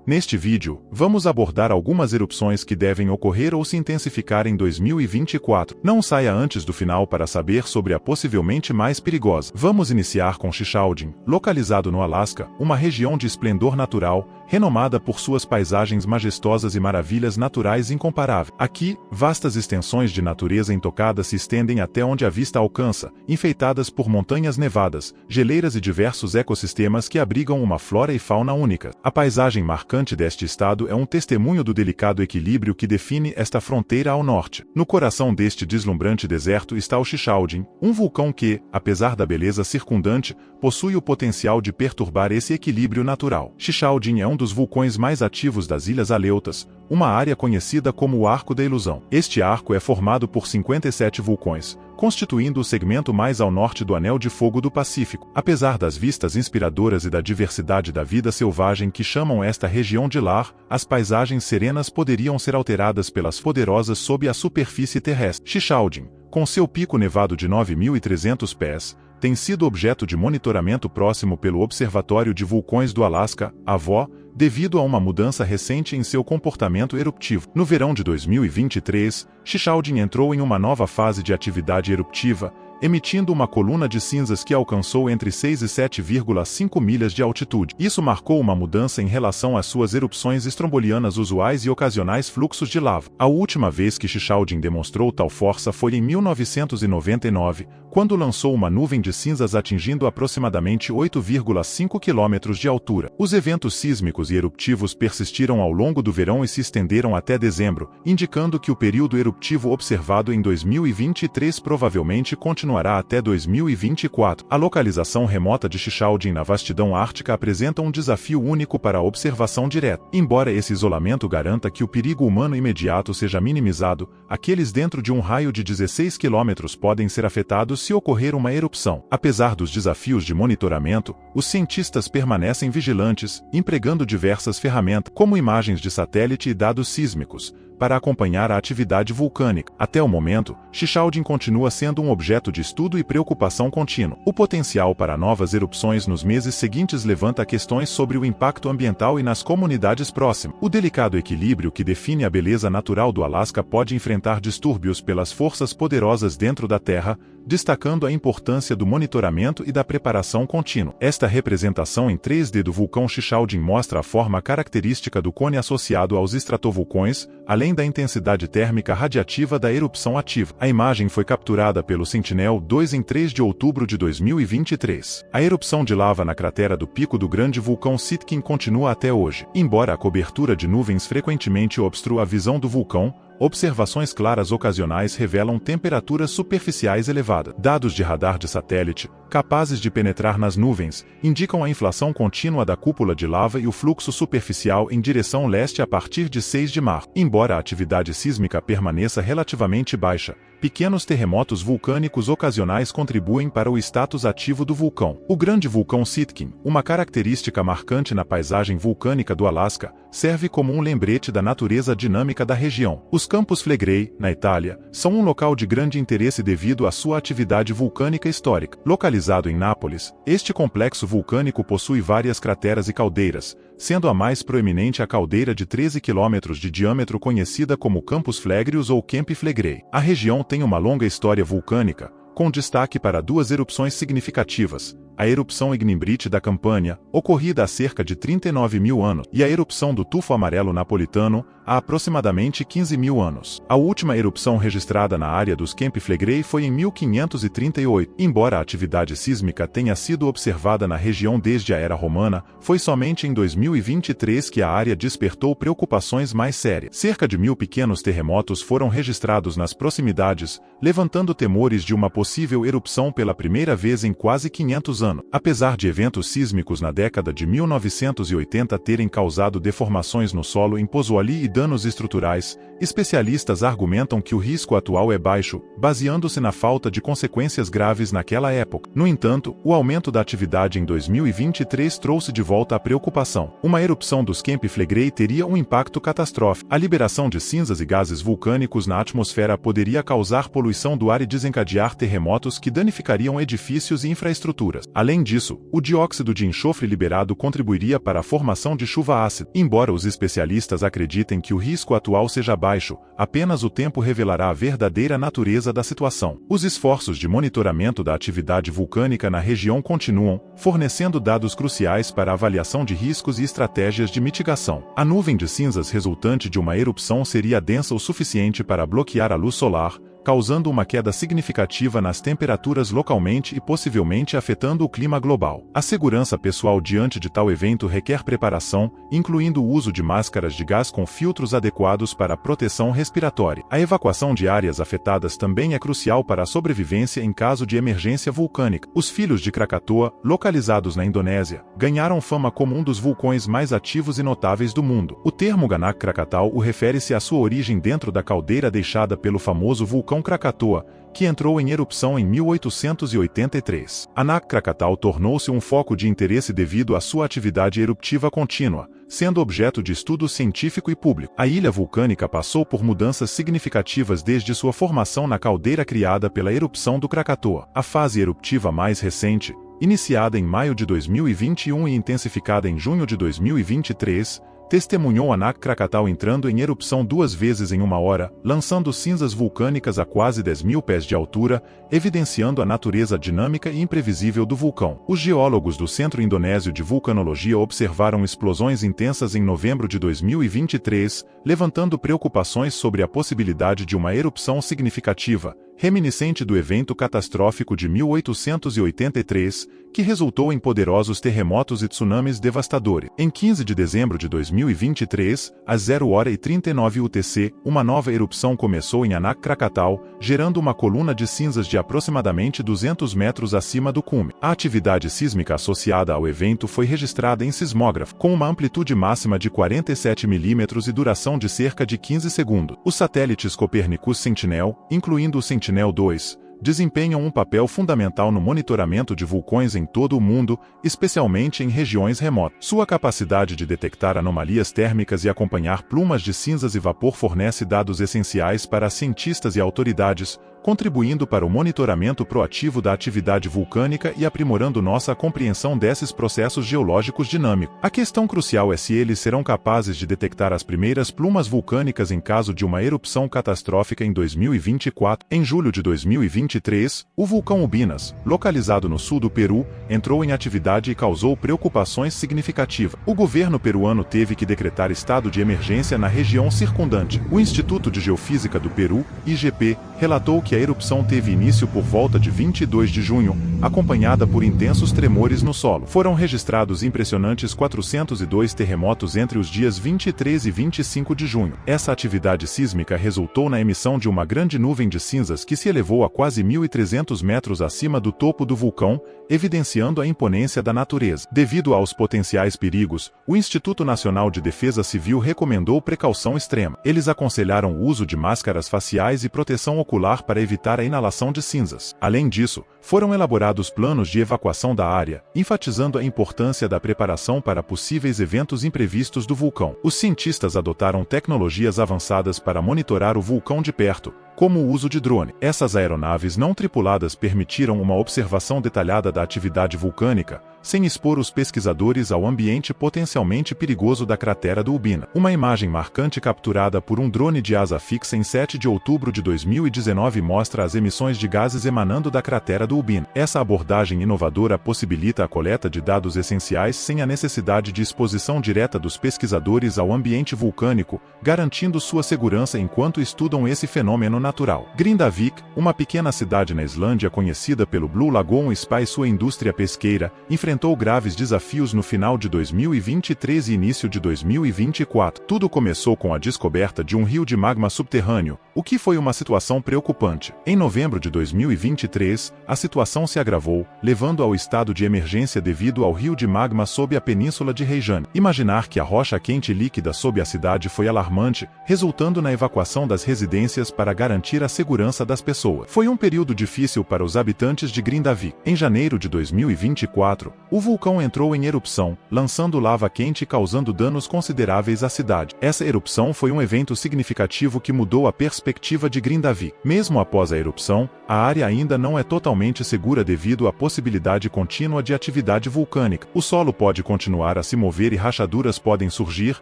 Neste vídeo, vamos abordar algumas erupções que devem ocorrer ou se intensificar em 2024. Não saia antes do final para saber sobre a possivelmente mais perigosa. Vamos iniciar com Chichaudin, localizado no Alasca, uma região de esplendor natural, renomada por suas paisagens majestosas e maravilhas naturais incomparáveis. Aqui, vastas extensões de natureza intocada se estendem até onde a vista alcança, enfeitadas por montanhas nevadas, geleiras e diversos ecossistemas que abrigam uma flora e fauna única. A paisagem marcante deste estado é um testemunho do delicado equilíbrio que define esta fronteira ao norte. No coração deste deslumbrante deserto está o Chichaudin, um vulcão que, apesar da beleza circundante, possui o potencial de perturbar esse equilíbrio natural. Chichaudin é um dos vulcões mais ativos das Ilhas Aleutas, uma área conhecida como o Arco da Ilusão. Este arco é formado por 57 vulcões, constituindo o segmento mais ao norte do Anel de Fogo do Pacífico. Apesar das vistas inspiradoras e da diversidade da vida selvagem que chamam esta região de lar, as paisagens serenas poderiam ser alteradas pelas poderosas sob a superfície terrestre. Chichaudin, com seu pico nevado de 9.300 pés, tem sido objeto de monitoramento próximo pelo Observatório de Vulcões do Alasca, AVO, devido a uma mudança recente em seu comportamento eruptivo. No verão de 2023, Chichaudin entrou em uma nova fase de atividade eruptiva, emitindo uma coluna de cinzas que alcançou entre 6 e 7,5 milhas de altitude. Isso marcou uma mudança em relação às suas erupções estrombolianas usuais e ocasionais fluxos de lava. A última vez que Chichaudin demonstrou tal força foi em 1999, quando lançou uma nuvem de cinzas atingindo aproximadamente 8,5 quilômetros de altura. Os eventos sísmicos e eruptivos persistiram ao longo do verão e se estenderam até dezembro, indicando que o período eruptivo observado em 2023 provavelmente continuará até 2024. A localização remota de Chichaudin na vastidão ártica apresenta um desafio único para a observação direta. Embora esse isolamento garanta que o perigo humano imediato seja minimizado, aqueles dentro de um raio de 16 quilômetros podem ser afetados se ocorrer uma erupção. Apesar dos desafios de monitoramento, os cientistas permanecem vigilantes, empregando diversas ferramentas, como imagens de satélite e dados sísmicos, para acompanhar a atividade vulcânica. Até o momento, Chichaudin continua sendo um objeto de estudo e preocupação contínua. O potencial para novas erupções nos meses seguintes levanta questões sobre o impacto ambiental e nas comunidades próximas. O delicado equilíbrio que define a beleza natural do Alasca pode enfrentar distúrbios pelas forças poderosas dentro da Terra, destacando a importância do monitoramento e da preparação contínua. Esta representação em 3D do vulcão Chichaudin mostra a forma característica do cone associado aos estratovulcões, além da intensidade térmica radiativa da erupção ativa. A imagem foi capturada pelo Sentinel-2 em 3 de outubro de 2023. A erupção de lava na cratera do pico do grande vulcão Sitkin continua até hoje. Embora a cobertura de nuvens frequentemente obstrua a visão do vulcão, observações claras ocasionais revelam temperaturas superficiais elevadas. Dados de radar de satélite, capazes de penetrar nas nuvens, indicam a inflação contínua da cúpula de lava e o fluxo superficial em direção leste a partir de 6 de março. Embora a atividade sísmica permaneça relativamente baixa, pequenos terremotos vulcânicos ocasionais contribuem para o status ativo do vulcão. O grande vulcão Sitkin, uma característica marcante na paisagem vulcânica do Alasca, serve como um lembrete da natureza dinâmica da região. Os Campos Flegrei, na Itália, são um local de grande interesse devido à sua atividade vulcânica histórica. Localizado em Nápoles, este complexo vulcânico possui várias crateras e caldeiras, sendo a mais proeminente a caldeira de 13 km de diâmetro conhecida como Campos Flegrius ou Campi Flegrei. A região tem uma longa história vulcânica, com destaque para duas erupções significativas: a erupção Ignimbrite da Campânia, ocorrida há cerca de 39 mil anos, e a erupção do Tufo Amarelo Napolitano, há aproximadamente 15 mil anos. A última erupção registrada na área dos Campi Flegrei foi em 1538. Embora a atividade sísmica tenha sido observada na região desde a Era Romana, foi somente em 2023 que a área despertou preocupações mais sérias. Cerca de 1.000 pequenos terremotos foram registrados nas proximidades, levantando temores de uma possível erupção pela primeira vez em quase 500 anos. Apesar de eventos sísmicos na década de 1980 terem causado deformações no solo em Pozzuoli e danos estruturais, especialistas argumentam que o risco atual é baixo, baseando-se na falta de consequências graves naquela época. No entanto, o aumento da atividade em 2023 trouxe de volta a preocupação. Uma erupção dos Campi Flegrei teria um impacto catastrófico. A liberação de cinzas e gases vulcânicos na atmosfera poderia causar poluição do ar e desencadear terremotos que danificariam edifícios e infraestruturas. Além disso, o dióxido de enxofre liberado contribuiria para a formação de chuva ácida. Embora os especialistas acreditem que o risco atual seja baixo, apenas o tempo revelará a verdadeira natureza da situação. Os esforços de monitoramento da atividade vulcânica na região continuam, fornecendo dados cruciais para a avaliação de riscos e estratégias de mitigação. A nuvem de cinzas resultante de uma erupção seria densa o suficiente para bloquear a luz solar, causando uma queda significativa nas temperaturas localmente e possivelmente afetando o clima global. A segurança pessoal diante de tal evento requer preparação, incluindo o uso de máscaras de gás com filtros adequados para a proteção respiratória. A evacuação de áreas afetadas também é crucial para a sobrevivência em caso de emergência vulcânica. Os Filhos de Krakatoa, localizados na Indonésia, ganharam fama como um dos vulcões mais ativos e notáveis do mundo. O termo Anak Krakatau refere-se à sua origem dentro da caldeira deixada pelo famoso vulcão Krakatoa, que entrou em erupção em 1883. Anak Krakatau tornou-se um foco de interesse devido à sua atividade eruptiva contínua, sendo objeto de estudo científico e público. A ilha vulcânica passou por mudanças significativas desde sua formação na caldeira criada pela erupção do Krakatoa. A fase eruptiva mais recente, iniciada em maio de 2021 e intensificada em junho de 2023, testemunhou Anak Krakatau entrando em erupção 2 vezes em 1 hora, lançando cinzas vulcânicas a quase 10.000 pés de altura, evidenciando a natureza dinâmica e imprevisível do vulcão. Os geólogos do Centro Indonésio de Vulcanologia observaram explosões intensas em novembro de 2023, levantando preocupações sobre a possibilidade de uma erupção significativa, reminiscente do evento catastrófico de 1883, que resultou em poderosos terremotos e tsunamis devastadores. Em 15 de dezembro de 2023, às 0h39 UTC, uma nova erupção começou em Anak Krakatau, gerando uma coluna de cinzas de aproximadamente 200 metros acima do cume. A atividade sísmica associada ao evento foi registrada em sismógrafo, com uma amplitude máxima de 47 milímetros e duração de cerca de 15 segundos. Os satélites Copernicus Sentinel, incluindo o Sentinel-2, desempenham um papel fundamental no monitoramento de vulcões em todo o mundo, especialmente em regiões remotas. Sua capacidade de detectar anomalias térmicas e acompanhar plumas de cinzas e vapor fornece dados essenciais para cientistas e autoridades, contribuindo para o monitoramento proativo da atividade vulcânica e aprimorando nossa compreensão desses processos geológicos dinâmicos. A questão crucial é se eles serão capazes de detectar as primeiras plumas vulcânicas em caso de uma erupção catastrófica em 2024. Em julho de 2023, o vulcão Ubinas, localizado no sul do Peru, entrou em atividade e causou preocupações significativas. O governo peruano teve que decretar estado de emergência na região circundante. O Instituto de Geofísica do Peru, IGP, relatou que a erupção teve início por volta de 22 de junho, acompanhada por intensos tremores no solo. Foram registrados impressionantes 402 terremotos entre os dias 23 e 25 de junho. Essa atividade sísmica resultou na emissão de uma grande nuvem de cinzas que se elevou a quase 1.300 metros acima do topo do vulcão, evidenciando a imponência da natureza. Devido aos potenciais perigos, o Instituto Nacional de Defesa Civil recomendou precaução extrema. Eles aconselharam o uso de máscaras faciais e proteção ocular para evitar a inalação de cinzas. Além disso, foram elaborados planos de evacuação da área, enfatizando a importância da preparação para possíveis eventos imprevistos do vulcão. Os cientistas adotaram tecnologias avançadas para monitorar o vulcão de perto, como o uso de drone. Essas aeronaves não tripuladas permitiram uma observação detalhada da atividade vulcânica, sem expor os pesquisadores ao ambiente potencialmente perigoso da cratera do Ubina. Uma imagem marcante capturada por um drone de asa fixa em 7 de outubro de 2019 mostra as emissões de gases emanando da cratera do Ubina. Essa abordagem inovadora possibilita a coleta de dados essenciais sem a necessidade de exposição direta dos pesquisadores ao ambiente vulcânico, garantindo sua segurança enquanto estudam esse fenômeno natural. Grindavik, uma pequena cidade na Islândia conhecida pelo Blue Lagoon Spa e sua indústria pesqueira, enfrentou graves desafios no final de 2023 e início de 2024. Tudo começou com a descoberta de um rio de magma subterrâneo, o que foi uma situação preocupante. Em novembro de 2023, a situação se agravou, levando ao estado de emergência devido ao rio de magma sob a península de Reijane. Imaginar que a rocha quente líquida sob a cidade foi alarmante, resultando na evacuação das residências para garantir garantir a segurança das pessoas. Foi um período difícil para os habitantes de Grindavik. Em janeiro de 2024, o vulcão entrou em erupção, lançando lava quente e causando danos consideráveis à cidade. Essa erupção foi um evento significativo que mudou a perspectiva de Grindavik. Mesmo após a erupção, a área ainda não é totalmente segura devido à possibilidade contínua de atividade vulcânica. O solo pode continuar a se mover e rachaduras podem surgir,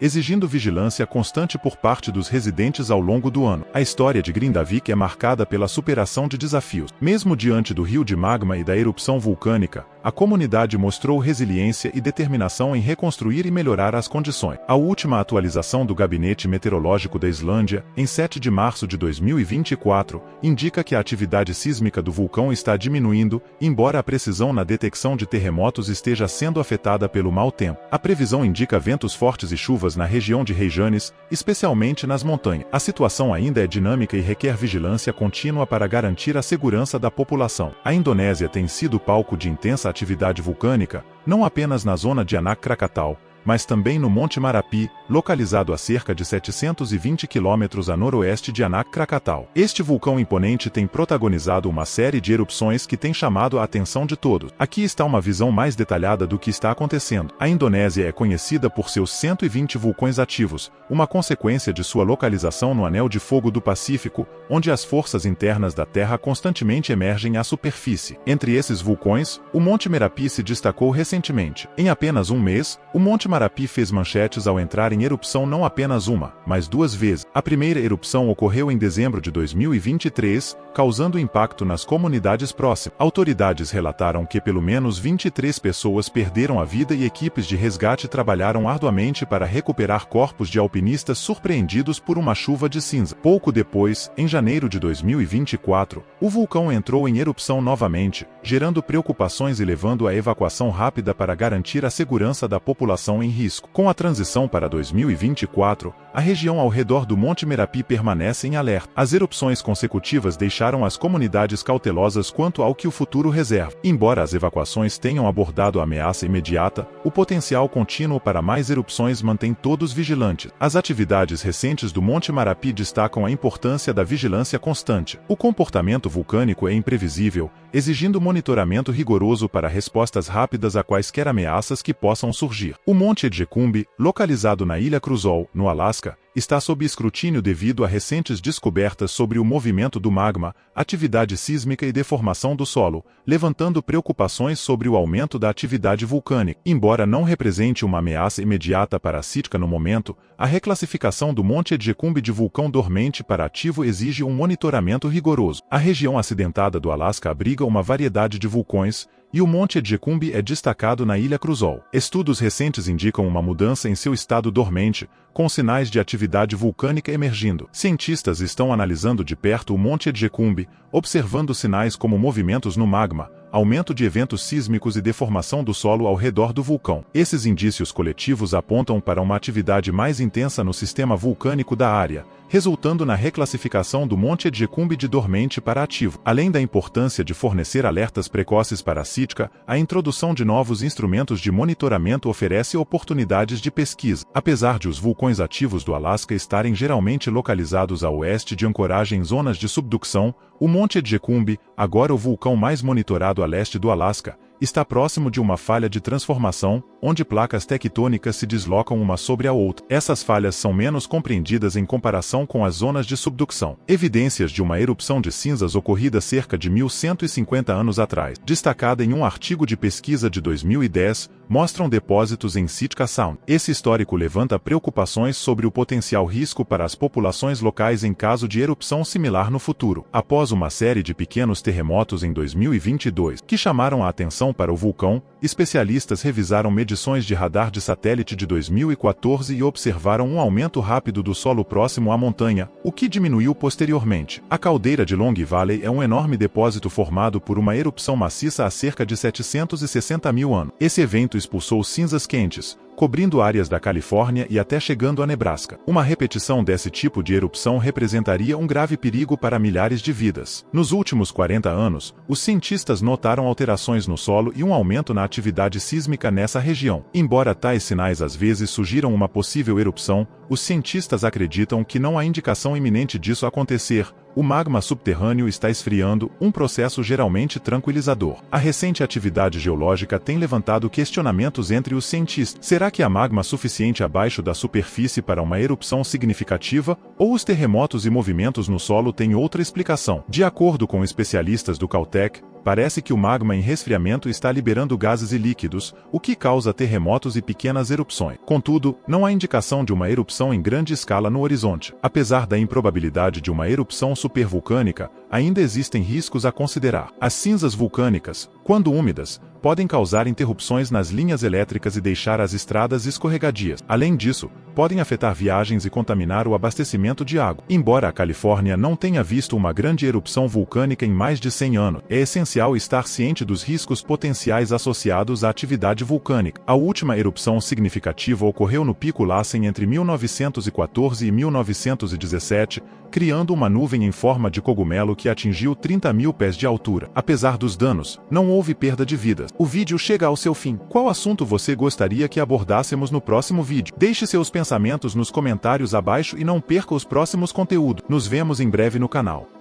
exigindo vigilância constante por parte dos residentes ao longo do ano. A história de Grindavik é marcada pela superação de desafios. Mesmo diante do rio de magma e da erupção vulcânica, a comunidade mostrou resiliência e determinação em reconstruir e melhorar as condições. A última atualização do Gabinete Meteorológico da Islândia, em 7 de março de 2024, indica que a atividade sísmica do vulcão está diminuindo, embora a precisão na detecção de terremotos esteja sendo afetada pelo mau tempo. A previsão indica ventos fortes e chuvas na região de Reykjanes, especialmente nas montanhas. A situação ainda é dinâmica e requer vigilância contínua para garantir a segurança da população. A Indonésia tem sido palco de intensa atividade vulcânica, não apenas na zona de Anak Krakatau, mas também no Monte Marapi, localizado a cerca de 720 quilômetros a noroeste de Anak Krakatau. Este vulcão imponente tem protagonizado uma série de erupções que tem chamado a atenção de todos. Aqui está uma visão mais detalhada do que está acontecendo. A Indonésia é conhecida por seus 120 vulcões ativos, uma consequência de sua localização no Anel de Fogo do Pacífico, onde as forças internas da Terra constantemente emergem à superfície. Entre esses vulcões, o Monte Merapi se destacou recentemente. Em apenas um mês, o Monte Marapi fez manchetes ao entrar em erupção não apenas uma, mas duas vezes. A primeira erupção ocorreu em dezembro de 2023, causando impacto nas comunidades próximas. Autoridades relataram que pelo menos 23 pessoas perderam a vida e equipes de resgate trabalharam arduamente para recuperar corpos de alpinistas surpreendidos por uma chuva de cinza. Pouco depois, em janeiro de 2024, o vulcão entrou em erupção novamente, gerando preocupações e levando à evacuação rápida para garantir a segurança da população em risco. Com a transição para 2024, a região ao redor do Monte Merapi permanece em alerta. As erupções consecutivas deixaram as comunidades cautelosas quanto ao que o futuro reserva. Embora as evacuações tenham abordado a ameaça imediata, o potencial contínuo para mais erupções mantém todos vigilantes. As atividades recentes do Monte Merapi destacam a importância da vigilância constante. O comportamento vulcânico é imprevisível, exigindo monitoramento rigoroso para respostas rápidas a quaisquer ameaças que possam surgir. O Monte Edgecumbe, localizado na Ilha Cruzol, no Alasca, está sob escrutínio devido a recentes descobertas sobre o movimento do magma, atividade sísmica e deformação do solo, levantando preocupações sobre o aumento da atividade vulcânica. Embora não represente uma ameaça imediata para a Sitka no momento, a reclassificação do Monte Edgecumbe de vulcão dormente para ativo exige um monitoramento rigoroso. A região acidentada do Alasca abriga uma variedade de vulcões, e o Monte Edgecumbe é destacado na Ilha Cruzol. Estudos recentes indicam uma mudança em seu estado dormente, com sinais de atividade vulcânica emergindo. Cientistas estão analisando de perto o Monte Edgecumbe, observando sinais como movimentos no magma, aumento de eventos sísmicos e deformação do solo ao redor do vulcão. Esses indícios coletivos apontam para uma atividade mais intensa no sistema vulcânico da área, resultando na reclassificação do Monte Edgecumbe de dormente para ativo. Além da importância de fornecer alertas precoces para a Sitka, a introdução de novos instrumentos de monitoramento oferece oportunidades de pesquisa. Apesar de os vulcões ativos do Alasca estarem geralmente localizados a oeste de Anchorage em zonas de subducção, o Monte Edgecumbe, agora o vulcão mais monitorado a leste do Alasca, está próximo de uma falha de transformação, onde placas tectônicas se deslocam uma sobre a outra. Essas falhas são menos compreendidas em comparação com as zonas de subducção. Evidências de uma erupção de cinzas ocorrida cerca de 1150 anos atrás, destacada em um artigo de pesquisa de 2010, mostram depósitos em Sitka Sound. Esse histórico levanta preocupações sobre o potencial risco para as populações locais em caso de erupção similar no futuro. Após uma série de pequenos terremotos em 2022, que chamaram a atenção para o vulcão, especialistas revisaram medições de radar de satélite de 2014 e observaram um aumento rápido do solo próximo à montanha, o que diminuiu posteriormente. A caldeira de Long Valley é um enorme depósito formado por uma erupção maciça há cerca de 760 mil anos. Esse evento expulsou cinzas quentes, cobrindo áreas da Califórnia e até chegando a Nebraska. Uma repetição desse tipo de erupção representaria um grave perigo para milhares de vidas. Nos últimos 40 anos, os cientistas notaram alterações no solo e um aumento na atividade sísmica nessa região. Embora tais sinais às vezes sugiram uma possível erupção, os cientistas acreditam que não há indicação iminente disso acontecer. O magma subterrâneo está esfriando, um processo geralmente tranquilizador. A recente atividade geológica tem levantado questionamentos entre os cientistas. Será que há magma suficiente abaixo da superfície para uma erupção significativa, ou os terremotos e movimentos no solo têm outra explicação? De acordo com especialistas do Caltech, parece que o magma em resfriamento está liberando gases e líquidos, o que causa terremotos e pequenas erupções. Contudo, não há indicação de uma erupção em grande escala no horizonte. Apesar da improbabilidade de uma erupção supervulcânica, ainda existem riscos a considerar. As cinzas vulcânicas, quando úmidas, podem causar interrupções nas linhas elétricas e deixar as estradas escorregadias. Além disso, podem afetar viagens e contaminar o abastecimento de água. Embora a Califórnia não tenha visto uma grande erupção vulcânica em mais de 100 anos, é essencial estar ciente dos riscos potenciais associados à atividade vulcânica. A última erupção significativa ocorreu no Pico Lassen entre 1914 e 1917, criando uma nuvem em forma de cogumelo que atingiu 30.000 pés de altura. Apesar dos danos, não houve perda de vidas. O vídeo chega ao seu fim. Qual assunto você gostaria que abordássemos no próximo vídeo? Deixe seus pensamentos nos comentários abaixo e não perca os próximos conteúdos. Nos vemos em breve no canal.